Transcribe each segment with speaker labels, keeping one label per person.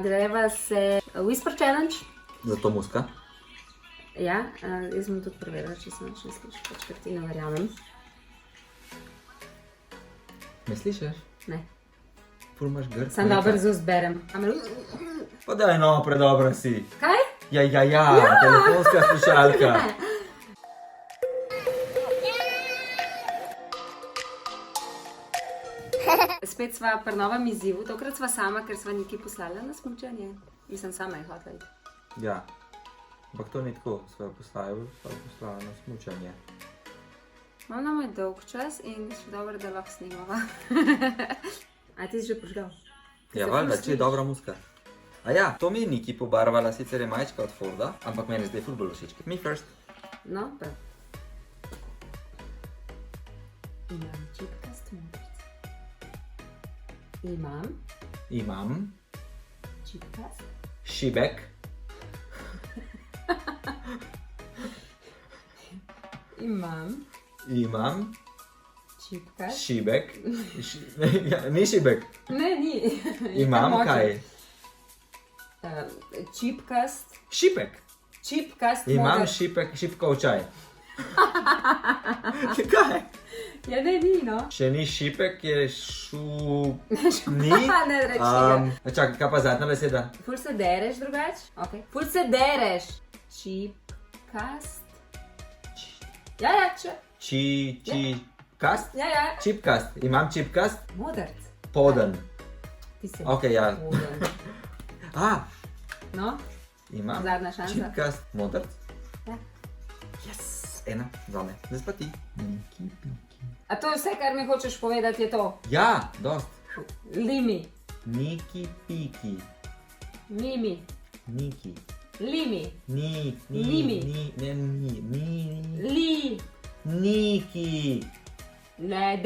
Speaker 1: Greva se Whisper Challenge.
Speaker 2: Zato muska.
Speaker 1: Ja, jaz bom tudi preverila, če sem nič ne slišal, pač ker ti ne verjamem.
Speaker 2: Me slišiš?
Speaker 1: Ne.
Speaker 2: Ful imaš grd.
Speaker 1: Sam dobro z ust berem.
Speaker 2: Pa daj no, predobra si.
Speaker 1: Kaj?
Speaker 2: Ja, telefonska slušalka.
Speaker 1: Spet sva pri novem izzivu, tokrat sva sama, ker sva nekaj poslala na smučanje. Mislim, sama je hotela iti.
Speaker 2: Ja. Ampak to ni tako, sva poslala na smučanje.
Speaker 1: Imam nama dolg čas in še dobro, da lahko snimava. A ti si že požgal?
Speaker 2: Ja, valjda, če je dobra muska. A ja, to mi je Niki pobarvala, sicer je majčka od Forda, ampak meni zdaj ful bolj všeč. Me first.
Speaker 1: No, prav. Imam čipkast modrc.
Speaker 2: Imam
Speaker 1: čipkast.
Speaker 2: šibek. Imam
Speaker 1: Čipkast.
Speaker 2: šibek. Ja, ni šibek.
Speaker 1: Ne, ni.
Speaker 2: Imam kaj?
Speaker 1: Čipkast.
Speaker 2: Šipek.
Speaker 1: Čipkast
Speaker 2: Imam
Speaker 1: modrc.
Speaker 2: šipkov čaj. Kaj?
Speaker 1: Ja, ne, ni, no.
Speaker 2: Še ni šipek, je Ni?
Speaker 1: Ne reči tega.
Speaker 2: Čakaj, kaj pa zadnja beseda?
Speaker 1: Ful se dereš drugač? Ok. Ful se dereš. Čipkast. Ja,
Speaker 2: Kast?
Speaker 1: Ja.
Speaker 2: Čipkast. Imam čipkast?
Speaker 1: Modrc.
Speaker 2: Poden.
Speaker 1: Ti se
Speaker 2: Ok, ja.
Speaker 1: poden. No,
Speaker 2: Imam
Speaker 1: zadnja šansa.
Speaker 2: čipkast modrc?
Speaker 1: Ja.
Speaker 2: Yes, ena, zame. Zdaj pa ti.
Speaker 1: A to je vse, kar mi hočeš povedati, je to?
Speaker 2: Ja, dost.
Speaker 1: Limi.
Speaker 2: Niki, piki.
Speaker 1: Mimi.
Speaker 2: Niki.
Speaker 1: Limi.
Speaker 2: Nimi. Niki.
Speaker 1: Ne,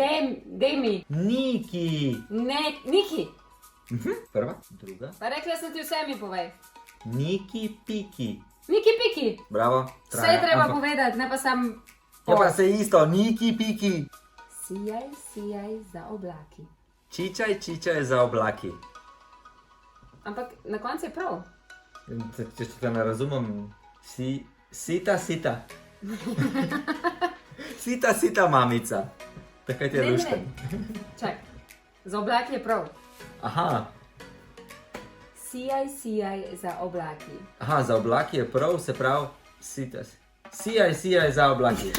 Speaker 1: demi.
Speaker 2: Niki.
Speaker 1: Ne, Niki.
Speaker 2: Prva, druga.
Speaker 1: Pa rekla sem ti vse mi povej.
Speaker 2: Niki, piki.
Speaker 1: Niki piki.
Speaker 2: Bravo.
Speaker 1: Vse je treba povedati, ne pa sam...
Speaker 2: Ja pa se isto, niki, piki.
Speaker 1: Sijaj za oblaki.
Speaker 2: Čičaj za oblaki.
Speaker 1: Ampak na koncu je prav.
Speaker 2: Če te ne razumem, sita. Sita mamica. Takaj ti je lušten.
Speaker 1: Čak, za oblaki je prav.
Speaker 2: Aha.
Speaker 1: Sijaj za oblaki.
Speaker 2: Aha, za oblaki je prav, se pravi, sita. Sijaj za oblaki.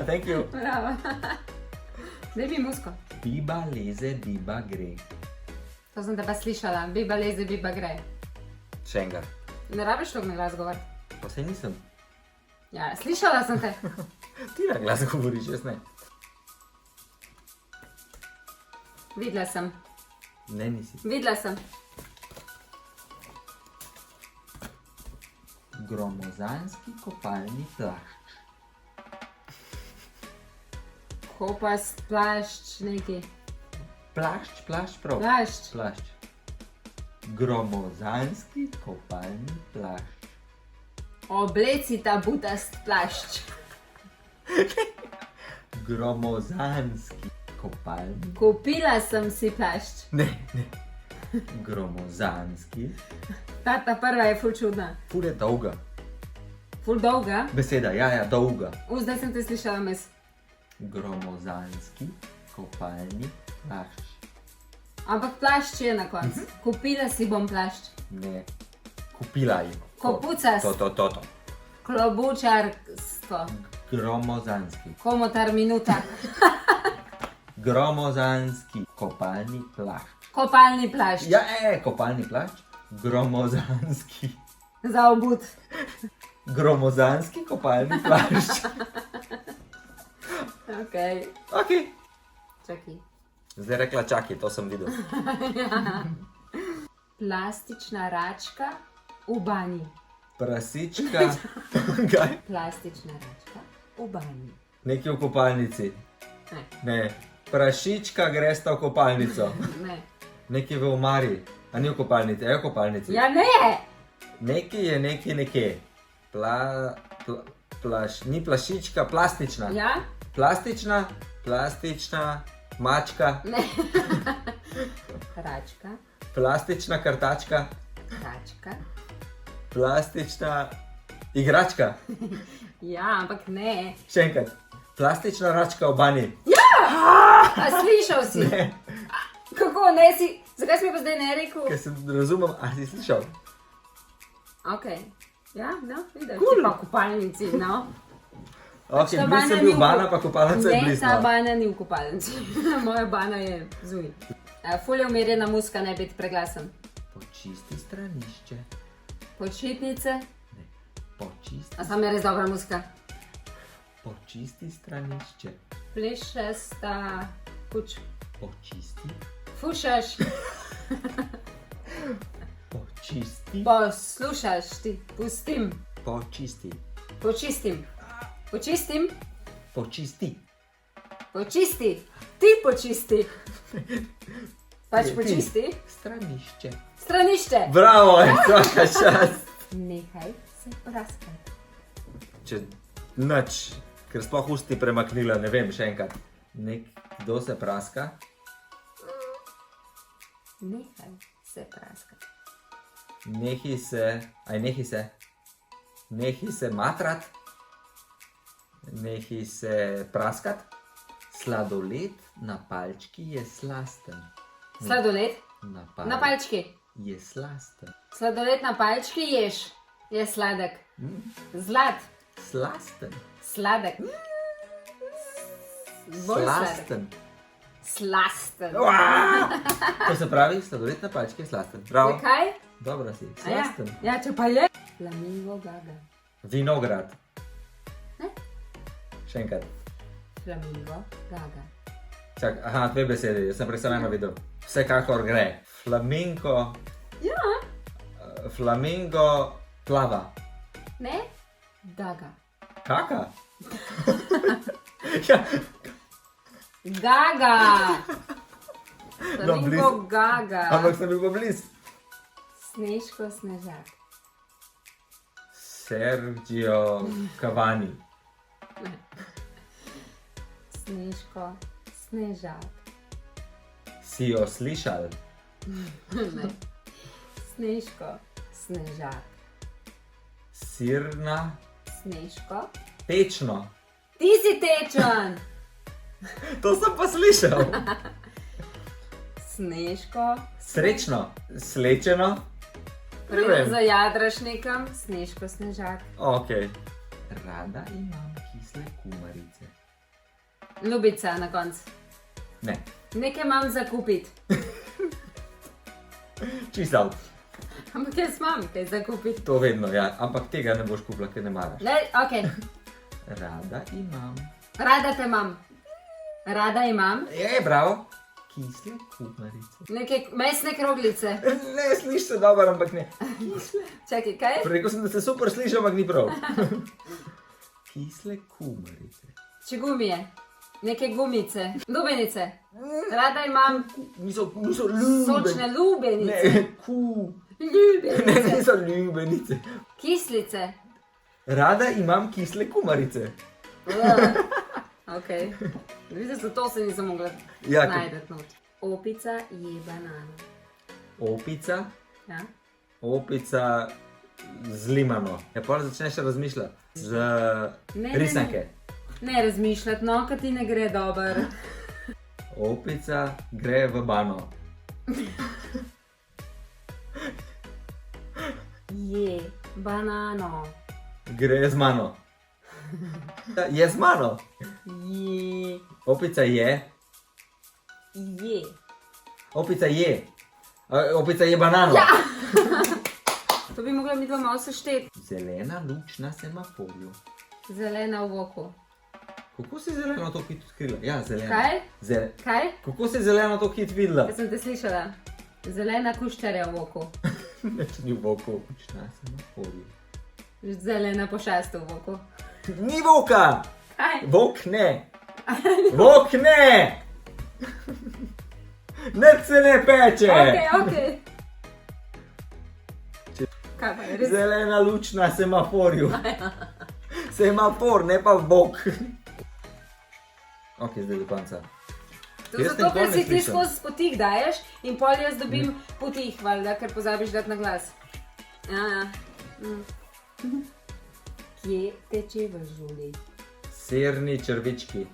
Speaker 2: Thank you.
Speaker 1: Bravo. Daj mi musko.
Speaker 2: Biba leze, biba gre.
Speaker 1: To sem te pa slišala. Biba leze, biba gre.
Speaker 2: Še enega.
Speaker 1: Ne rabiš to na glas govoriti.
Speaker 2: Pa se nisem.
Speaker 1: Ja, slišala sem te.
Speaker 2: Ti na glas govoriš, jaz ne.
Speaker 1: Videla sem.
Speaker 2: Ne, nisi.
Speaker 1: Videla sem.
Speaker 2: Gromozanski kopalni plašč.
Speaker 1: Kopast, plašč, neki.
Speaker 2: Plašč, prav.
Speaker 1: Plašč.
Speaker 2: Gromozanski kopalni plašč.
Speaker 1: Obleci ta butast plašč.
Speaker 2: Gromozanski kopalni.
Speaker 1: Kupila sem si plašč.
Speaker 2: Ne. Gromozanski.
Speaker 1: Ta prva je ful čudna.
Speaker 2: Ful je dolga.
Speaker 1: Ful dolga.
Speaker 2: Beseda, ja, dolga.
Speaker 1: Zdaj sem te slišala mes.
Speaker 2: Gromozanski kopalni plašč.
Speaker 1: Ampak plašč je na koncu. Kupila si bom plašč.
Speaker 2: Ne. Kupila je.
Speaker 1: Kopucast.
Speaker 2: To.
Speaker 1: Klobučarstvo.
Speaker 2: Gromozanski.
Speaker 1: Komotar minuta.
Speaker 2: Gromozanski kopalni plašč.
Speaker 1: Kopalni plašč.
Speaker 2: Ja, kopalni plašč. Gromozanski.
Speaker 1: Za obut.
Speaker 2: Gromozanski kopalni plašč. Ok.
Speaker 1: Čakaj.
Speaker 2: Zdaj rekla čakaj, to sem videl.
Speaker 1: Plastična račka v banji.
Speaker 2: Prasička. Kaj?
Speaker 1: Plastična račka v banji.
Speaker 2: Nekje v kopalnici. Ne. Prašička gresta v kopalnico.
Speaker 1: Ne.
Speaker 2: Nekje v omari. A ni v kopalnici, je v kopalnici.
Speaker 1: Ja, ne!
Speaker 2: Nekje je nekje. Ni plašička, plastična.
Speaker 1: Ja?
Speaker 2: Plastična, mačka.
Speaker 1: Ne. Račka
Speaker 2: Plastična kartačka.
Speaker 1: Tačka.
Speaker 2: Plastična igračka.
Speaker 1: Ja, ampak ne.
Speaker 2: Še enkrat. Plastična račka v banji.
Speaker 1: A slišal si?
Speaker 2: Ne,
Speaker 1: Kako ne si? Zakaj si mi pa zdaj ne rekel?
Speaker 2: ker sem razumel, a si slišal?
Speaker 1: Ok. Ja, no, vidiš.
Speaker 2: Cool.
Speaker 1: Pa v kupalnici, no.
Speaker 2: Ok,
Speaker 1: ta
Speaker 2: blizu
Speaker 1: banja
Speaker 2: sem
Speaker 1: ni
Speaker 2: bil
Speaker 1: v-
Speaker 2: bana, pa kopalnica je
Speaker 1: Ne,
Speaker 2: blizu.
Speaker 1: ta banja ni v kupalnici. Moja bana je zuj. Ful je umirjena muska, ne biti preglasen.
Speaker 2: Počisti stranišče.
Speaker 1: Počitnice.
Speaker 2: Počisti,
Speaker 1: A sam je res dobra muska.
Speaker 2: počisti stranišče.
Speaker 1: Plešesta kuč.
Speaker 2: Počisti,
Speaker 1: Fušaš,
Speaker 2: počisti,
Speaker 1: poslušaš ti, pustim,
Speaker 2: počisti,
Speaker 1: počistim. Počistim,
Speaker 2: počisti.
Speaker 1: počisti, ti počisti. Pač
Speaker 2: Ti.
Speaker 1: počisti.
Speaker 2: Stranišče.
Speaker 1: Stranišče.
Speaker 2: Bravo, vsaka čast.
Speaker 1: Nehaj se praskati.
Speaker 2: Če nič, ker sploh usti premaknila, ne vem, še enkrat. Kdo se praska?
Speaker 1: Nehaj se praskati.
Speaker 2: Nehi se matrat, nehi se praskat. Sladoled na palčki je slasten.
Speaker 1: Sladoled na palčki.
Speaker 2: Je slasten.
Speaker 1: Sladoled na palčki ješ. Je sladek. Zlat.
Speaker 2: Slasten.
Speaker 1: Sladek. Bolj sladek.
Speaker 2: Slasten.
Speaker 1: Slasten.
Speaker 2: To se pravi, sladoled na palčki je slasten. Bravo.
Speaker 1: Zakaj?
Speaker 2: Dobro si.
Speaker 1: A ja.
Speaker 2: Slasten.
Speaker 1: Ja, če pa je. Flamingo gaga.
Speaker 2: Vinograd.
Speaker 1: Ne?
Speaker 2: Še enkrat.
Speaker 1: Flamingo gaga.
Speaker 2: Čak, aha, dve besedi, jaz sem prej samo eno videl. Vsekakor gre. Flamingo.
Speaker 1: Ja.
Speaker 2: Flamingo plava.
Speaker 1: Ne? Gaga.
Speaker 2: Kaka? Ja,
Speaker 1: Gaga.
Speaker 2: No,
Speaker 1: Flamingo
Speaker 2: blizu.
Speaker 1: gaga.
Speaker 2: ampak sem bil pa blizu.
Speaker 1: Snežko snežak.
Speaker 2: Sergio Cavani.
Speaker 1: Snežko snežak.
Speaker 2: Si jo slišal?
Speaker 1: Ne. Snežko snežak.
Speaker 2: Sirna,
Speaker 1: Snežko.
Speaker 2: tečno.
Speaker 1: Ti si tečen.
Speaker 2: To sem pa slišal.
Speaker 1: Snežko.
Speaker 2: Srečno, slečeno. Ne
Speaker 1: Pridem
Speaker 2: vem.
Speaker 1: za jadrašnikom. Snežko snežak.
Speaker 2: Ok. Rada imam kisle kumarice.
Speaker 1: Ljubica na koncu.
Speaker 2: Ne,
Speaker 1: Nekaj imam za kupiti.
Speaker 2: čisal.
Speaker 1: Ampak jaz imam kaj za kupiti.
Speaker 2: To vedno, ja. Ampak tega ne boš kupila, ker ne maraš.
Speaker 1: Le, ok.
Speaker 2: Rada imam.
Speaker 1: Rada te imam. Rada imam.
Speaker 2: Je, bravo. Kisle kumarice.
Speaker 1: Neke mesne kroglice.
Speaker 2: Ne, slišiš se dobro, ampak ne.
Speaker 1: Čakaj, kaj?
Speaker 2: Rekel sem, da se super sliši, ampak ni prav. Kisle kumarice.
Speaker 1: Če gumije. Neke gumice. Lubenice. Rada imam
Speaker 2: Niso ljubenice.
Speaker 1: sočne lubenice.
Speaker 2: Ne, Ne,
Speaker 1: Ljubenice.
Speaker 2: niso ljubenice.
Speaker 1: Kislice.
Speaker 2: Rada imam kisle kumarice.
Speaker 1: Ok. Vidiš, zato se nisem mogla
Speaker 2: Ja, ker-
Speaker 1: najdeti not. Opica je banana.
Speaker 2: Opica,
Speaker 1: Ja?
Speaker 2: opica z limano. Ja, pa začneš razmišljati. Z
Speaker 1: Ne,
Speaker 2: risanke.
Speaker 1: Ne razmišljati, no, kad ti ne gre dober.
Speaker 2: Opica gre v bano.
Speaker 1: Je banano.
Speaker 2: Gre z mano. Je z mano.
Speaker 1: Je.
Speaker 2: Opica je.
Speaker 1: Je.
Speaker 2: Opica je. Opica je banano.
Speaker 1: Ja. To bi mogla mi dva malo sešteti.
Speaker 2: Zelena luč na semaforju.
Speaker 1: Zelena v oku.
Speaker 2: Kako si zeleno to hit odkrila? Ja, zelena.
Speaker 1: Kaj? Kaj?
Speaker 2: Kako si zeleno to hit videla?
Speaker 1: Jaz sem te slišala. Zelena kuščarja v oku.
Speaker 2: Neč ni v oku. Luč na semaforju.
Speaker 1: Zelena pošast v oku.
Speaker 2: Ni voka!
Speaker 1: Kaj?
Speaker 2: Vok ne! Vok ne! Nič se ne peče!
Speaker 1: Ok. Kaj pa je res?
Speaker 2: Zelena luč na semaforju. Semafor, ne pa vok. Ok, zdaj do konca.
Speaker 1: To
Speaker 2: Jaz
Speaker 1: zato, ker
Speaker 2: nikoli
Speaker 1: si
Speaker 2: ne
Speaker 1: ti
Speaker 2: slišim.
Speaker 1: skozi potih daješ in pol jaz dobim potih, valjda, ker pozabiš dati na glas. Ja. Kje teče v žuli?
Speaker 2: Sirni črvički.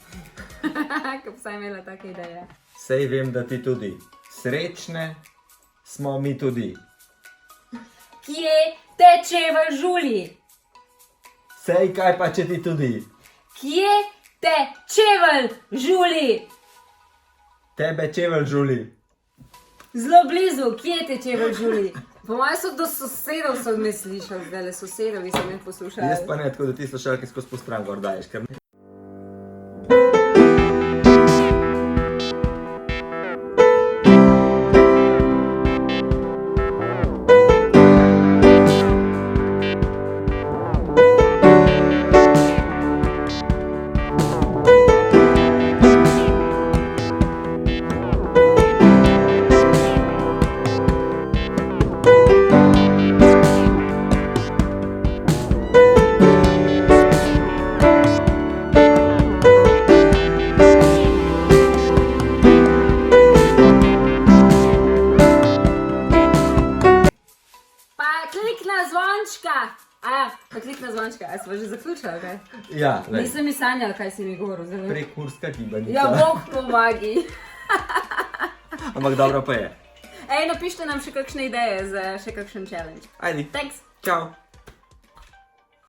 Speaker 1: Ko vsaj imela take ideje.
Speaker 2: Sej vem, da ti tudi. Srečne smo mi tudi.
Speaker 1: Kje teče v žuli?
Speaker 2: Sej kaj pa, če ti tudi.
Speaker 1: Kje teče v žuli?
Speaker 2: Tebe čevelj žuli.
Speaker 1: Zelo blizu, kje teče v žuli? Po mojem so do sosedov so me slišali, zdaj le sosedovi so me poslušali.
Speaker 2: Jaz pa ne, tako da ti slušalke skozi postran gor daješ, ker...
Speaker 1: Klik na zvončka! Pa klik na zvončka, a smo že zaključili, kaj?
Speaker 2: Ja, lej.
Speaker 1: Nisem mi sanjala, kaj si mi govoril, zdaj.
Speaker 2: Prekurska gibanica.
Speaker 1: Ja, Bog pomagi.
Speaker 2: Ampak dobro pa je.
Speaker 1: Ej, napište nam še kakšne ideje za še kakšen challenge.
Speaker 2: Ajdi.
Speaker 1: Thanks!
Speaker 2: Čau.